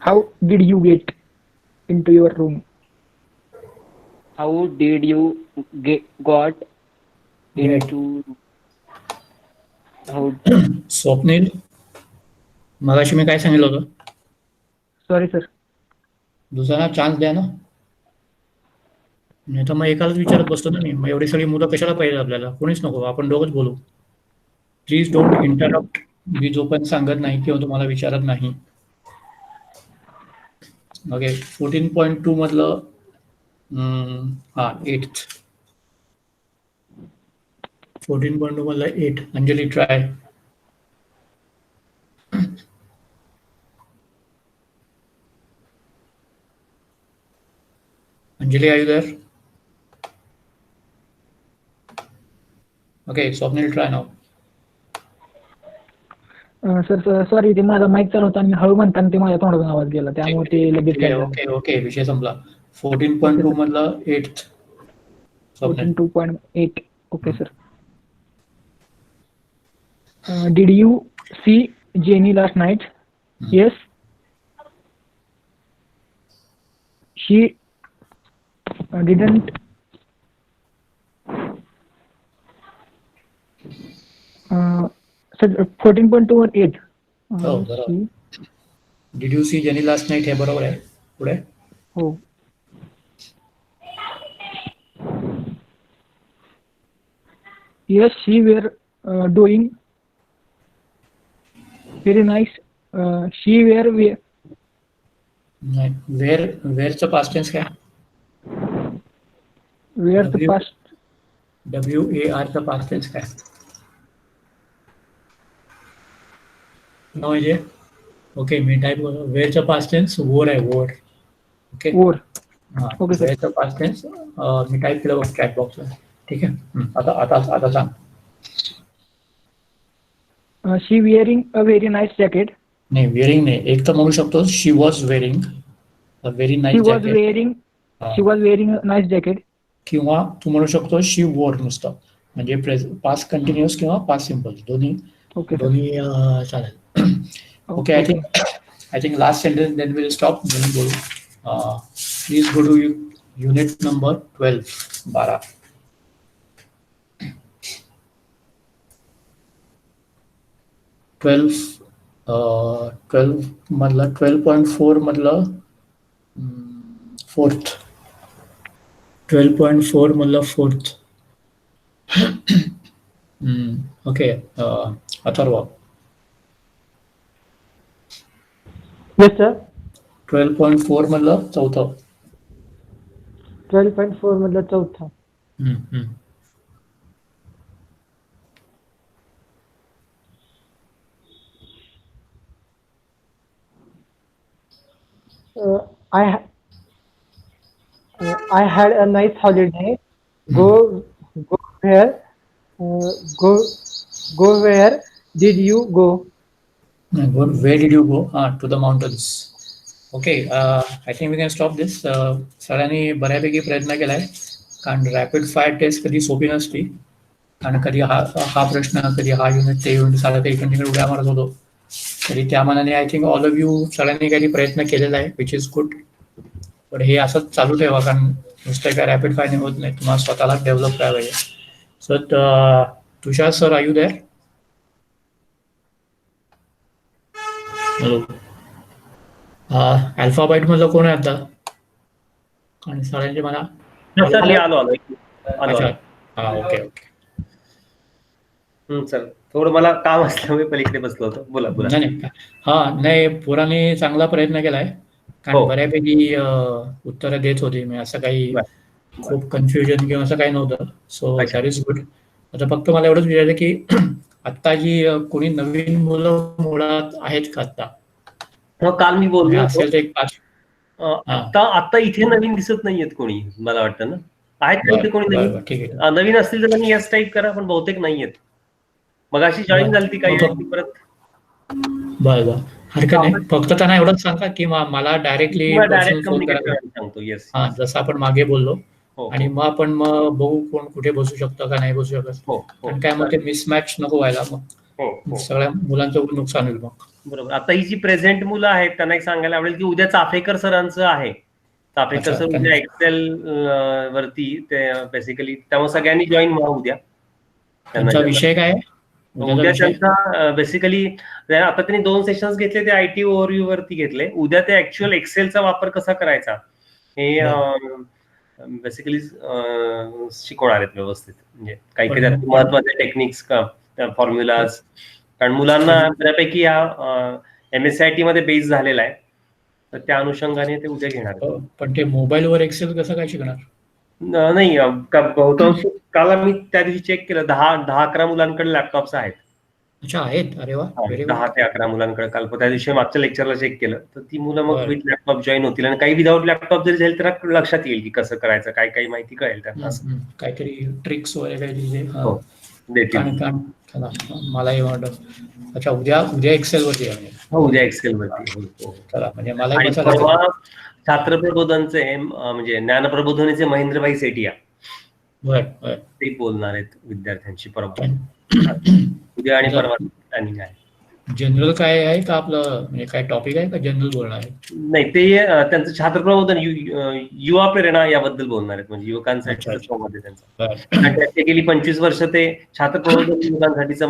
[SPEAKER 4] How did you get into your room?
[SPEAKER 6] How did you got into how
[SPEAKER 1] Swapnil, मगाशी मी काय सांगितलं होतं?
[SPEAKER 4] Sorry sir.
[SPEAKER 1] दुसऱ्यांना chance द्या ना. नाही तर मग एकालाच विचारत बसतो ना मी. मग एवढी सगळी मुलं कशाला पाहिजे आपल्याला? कोणीच नको, आपण दोघंच बोलू. Please don't interrupt. मी जोपर्यंत सांगत नाही किंवा तुम्हाला विचारत नाही. ओके. 14.2 मधलं 8th. 14.2 मधलं 8. Anjali try. Anjali, are you there? Okay, Swapnil, try now.
[SPEAKER 4] Sir sorry, ते माझा माईक चालू होता आणि हळू म्हणताना ते माझ्या तोंडातून आवाज गेला, त्यामुळे ते लगेच cancel झालं.
[SPEAKER 1] ओके, विषय संपला. 14.2 मधलं 8th.
[SPEAKER 4] 14.2.8. Okay sir. Did you see Jenny last night? Yes. She didn't. Sir, 14.2 or 8.
[SPEAKER 1] बरोबर. Did you see Jenny last night? हे बरोबर आहे. पुढे.
[SPEAKER 4] हो. Yes, she were doing very nice. She were
[SPEAKER 1] वेअरचं पास्ट टेन्स काय?
[SPEAKER 4] where the past.
[SPEAKER 1] WARचं past tense काय? म्हणजे ओके, मी टाईप करतो. वेअरचं पास्ट टेन्स वोर आहे. वोर. ओके.
[SPEAKER 4] Or.
[SPEAKER 1] हां,
[SPEAKER 4] Okay, sir.
[SPEAKER 1] वेअरचं पास्ट टेन्स मी टाईप केलं बघ चॅट बॉक्सला. ठीक आहे. आता सांग.
[SPEAKER 4] She wearing a very nice jacket.
[SPEAKER 1] नाही वेअरिंग नाही, एक तर म्हणू शकतो she was wearing a very
[SPEAKER 4] She
[SPEAKER 1] nice
[SPEAKER 4] was
[SPEAKER 1] jacket,
[SPEAKER 4] wearing she was wearing a nice jacket.
[SPEAKER 1] किंवा तू म्हणू शकतो शी वोर नुसतं, म्हणजे पास्ट कंटिन्युअस किंवा पास्ट सिम्पल दोन्ही
[SPEAKER 4] Okay, sir.
[SPEAKER 1] दोन्ही चालेल. Okay,
[SPEAKER 4] Okay,
[SPEAKER 1] I think last sentence then will stop, then बोलू. Please go to unit number 12. 12 मधलं 12.4 मधलं 4th. 12.4 मधलं 4th. Okay, Atharva.
[SPEAKER 8] Yes, sir.
[SPEAKER 1] 12.4 मधलं 4th.
[SPEAKER 8] 12.4 मधला चौथा. I had a nice holiday. Go where? Go where did you go?
[SPEAKER 1] Where did you go? To the mountains. Okay, I think we can stop this. सरांनी बऱ्यापैकी प्रयत्न केलाय, कारण rapid fire taste कधी सोपी नसती, कारण कधी हा प्रश्न, कधी हा युनिट, ते युनिट सारा काही इकडे उड्या मारत होतो. तरी त्या मानाने I think all of you सगळ्यांनी काही प्रयत्न केलेला आहे, विच इज गुड. पण हे असंच चालू ठेवा, कारण नुसतं काय रॅपिड फायरिंग होत नाही, तुम्हाला स्वतःला डेव्हलप करायला पाहिजे. So Tushar sir, are you there? Hello. Alphabyte मधलं कोण आहे आता? आणि सरांचे मला
[SPEAKER 2] आलो.
[SPEAKER 1] अच्छा, ओके.
[SPEAKER 2] सर थोडं मला काम असल्यामुळे पलीकडे बसलो होतो. बोला.
[SPEAKER 1] नाही, पोरांनी चांगला प्रयत्न केलाय, कारण बऱ्यापैकी उत्तरं देत होती. मी असं काही खूप कन्फ्युजन किंवा असं काही नव्हतं. So that is good. आता फक्त मला एवढंच विचारायचं की आता जी कोणी नवीन मुलं मुळात आहेत का आता?
[SPEAKER 2] काल मी बोललो
[SPEAKER 1] असेल तर एक 5.
[SPEAKER 2] आता इथे नवीन दिसत नाहीयेत कोणी, मला वाटतं ना. आहेत का इथे कोणी नवीन?
[SPEAKER 1] ठीक आहे.
[SPEAKER 2] नवीन असतील तर त्यांनी यस टाईप करा, पण बहुतेक नाहीयेत. मग अशी जॉईन झाली ती काही परत.
[SPEAKER 1] बरं, हरकत नाही. फक्त त्यांना एवढंच सांगा की मला डायरेक्टली फोन करा,
[SPEAKER 2] सांगतो. येस,
[SPEAKER 1] जसं आपण मागे बोललो.
[SPEAKER 2] हो.
[SPEAKER 1] आणि मग आपण बघू कोण कुठे बसू शकतं का नाही बसू शकत. आणि काय मग ते मिसमॅच नको व्हायला, मग सगळ्या मुलांचं नुकसान होईल मग.
[SPEAKER 2] बरोबर. आता ही जी प्रेझेंट मुलं आहेत त्यांना एक सांगायला आवडेल की उद्या चाफेकर सरांचं आहे. चाफेकर सर उद्या एक्सेल वरती ते बेसिकली, त्यामुळे सगळ्यांनी जॉईन व्हा उद्या.
[SPEAKER 1] त्यांचा विषय काय?
[SPEAKER 2] उद्या त्यांचा बेसिकली आता त्यांनी 2 सेशन्स घेतले, ते आयटी ओव्हरव्ह्यू वरती घेतले. उद्या ते ऍक्च्युअल एक्सेलचा वापर कसा करायचा हे बेसिकली शिकवणार आहेत व्यवस्थित. म्हणजे काही महत्वाचे टेक्निक्स, फॉर्म्युलाज, कारण मुलांना बऱ्यापैकी या MSCIT मध्ये बेस झालेला आहे, तर त्या अनुषंगाने ते उद्या घेणार.
[SPEAKER 1] पण ते मोबाईलवर एक्सेल कसं काय शिकणार?
[SPEAKER 2] नाही, बहुतांश काल मी त्या दिवशी चेक केलं, 10-11 मुलांकडे लॅपटॉप्स आहेत.
[SPEAKER 1] अच्छा, आहेत. अरे वा,
[SPEAKER 2] 10 ते 11 मुलांकडे. काल त्या दिवशी मागच्या लेक्चरला चेक केलं, तर ती मुलं मग विथ लॅपटॉप जॉईन होतील. आणि काही विदाऊट लॅपटॉप जरी जाईल तर लक्षात येईल की कसं करायचं, काही माहिती कळेल त्यांना.
[SPEAKER 1] काहीतरी ट्रिक्स वगैरे
[SPEAKER 2] देतील.
[SPEAKER 1] मलाही वाटत. अच्छा, उद्या एक्सेल वरती आहे.
[SPEAKER 2] उद्या एक्सेल वरती.
[SPEAKER 1] चला, म्हणजे मला
[SPEAKER 2] छात्र प्रबोधनचे म्हणजे ज्ञानप्रबोधनीचे महेंद्रभाई सेठिया ते बोलणार आहेत विद्यार्थ्यांची परवा. उद्या आणि परवा प्लॅनिंग आहे.
[SPEAKER 1] जनरल काय आहे का आपलं, म्हणजे काय टॉपिक आहे का जनरल बोलणार आहे?
[SPEAKER 2] नाही, ते त्यांचं छात्र प्रबोधन युवा प्रेरणा याबद्दल बोलणार आहेत, म्हणजे युवकांसाठी त्यांचा गेली 25 वर्ष ते छात्र प्रबोधन युवकांसाठीचं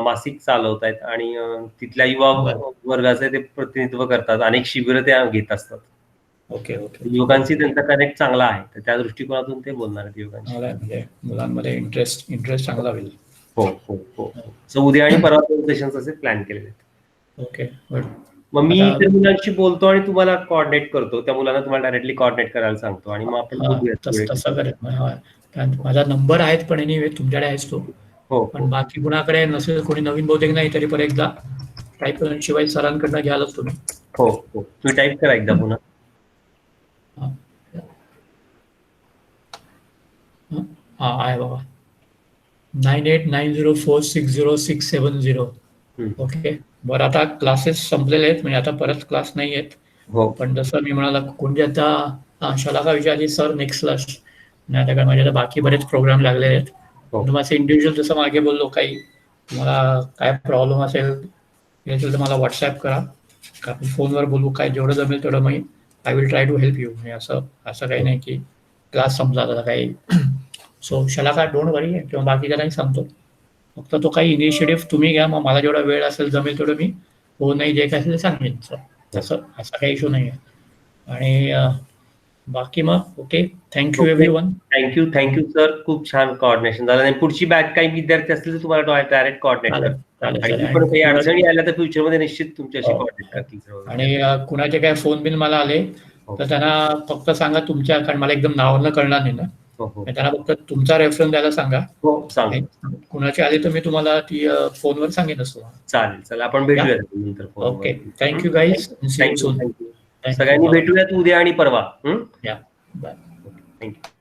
[SPEAKER 2] मासिक चालवत आहेत आणि तिथल्या युवा वर्गाचे ते प्रतिनिधित्व करतात. अनेक शिबिरं ते घेत असतात.
[SPEAKER 1] ओके.
[SPEAKER 2] युवकांशी त्यांचा कनेक्ट चांगला आहे, तर त्या दृष्टिकोनातून ते बोलणार आहेत युवकांशी.
[SPEAKER 1] म्हणजे मुलांमध्ये इंटरेस्ट चांगला होईल.
[SPEAKER 2] हो. सो उद्या आणि परवा 2 सेशन्स असे प्लॅन केलेले आहेत.
[SPEAKER 1] ओके.
[SPEAKER 2] मग मी त्या मुलांशी बोलतो आणि तुम्हाला कोऑर्डिनेट करतो. त्या मुलांना तुम्हाला डायरेक्टली कोऑर्डिनेट करायला सांगतो आणि मग आपण
[SPEAKER 1] तसं करेल. माझा नंबर आहेत, पण एनिवे तुमच्याकडे आहेच तो. पण बाकी कुणाकडे नसेल, कोणी नवीन बहुतेक नाही, तरी पण एकदा टाईप करून शिवाय सरांकडनं घ्यालच तुम्ही.
[SPEAKER 2] हो, तुम्ही टाईप करा एकदा पुन्हा.
[SPEAKER 1] आहे बाबा, 9890460670. ओके, बरं, आता क्लासेस संपलेले आहेत, म्हणजे आता परत क्लास नाही आहेत.
[SPEAKER 9] हो
[SPEAKER 1] पण जसं मी म्हणाला, कोणी आता शलाका विचारली सर नेक्स्ट क्लास नाही, त्याकडे माझे आता बाकी बरेच प्रोग्राम लागलेले आहेत.
[SPEAKER 9] हो.
[SPEAKER 1] तुम्हाला इंडिव्हिज्युअल जसं मागे बोललो, काही तुम्हाला काय प्रॉब्लेम असेल तर मला व्हॉट्सॲप करा, आपण फोनवर बोलू, काय जेवढं जमेल तेवढं मी I will try to help you. म्हणजे असं काही नाही की क्लास संपला आता काही. सो शलाका डोंट वरी, किंवा बाकीच्यालाही सांगतो, फक्त तो काही इनिशिएटिव्ह तुम्ही घ्या, मग मला जेवढा वेळ असेल जमेल तेवढं मी हो नाही जे काय असेल ते सांगेन. असा काही इश्यू नाही आहे. आणि बाकी मग okay, thank you everyone.
[SPEAKER 9] Thank you sir, खूप छान कोऑर्डिनेशन झालं. आणि पुढची बॅच काही विद्यार्थी असतील तर तुम्हाला डायरेक्ट कोऑर्डिनेट करतात. पण काही अडचणी आल्या तर फ्युचरमध्ये निश्चित तुमच्याशी कोऑर्डिनेट करतील.
[SPEAKER 1] आणि कुणाचे काय फोन बिल मला आले तर त्यांना फक्त सांगा तुमच्या, कारण मला एकदम नावानं कळणार नाही ना, त्यांना फक्त तुमचा रेफरन्स द्यायला सांगा. कुणाची आली तर मी तुम्हाला ती फोनवर सांगेनच तुम्हाला.
[SPEAKER 9] चालेल, आपण भेटूया नंतर.
[SPEAKER 1] ओके, थँक्यू गाईज,
[SPEAKER 9] सगळ्यांनी भेटूयात उद्या आणि परवा.
[SPEAKER 1] या बाय.
[SPEAKER 9] थँक्यू.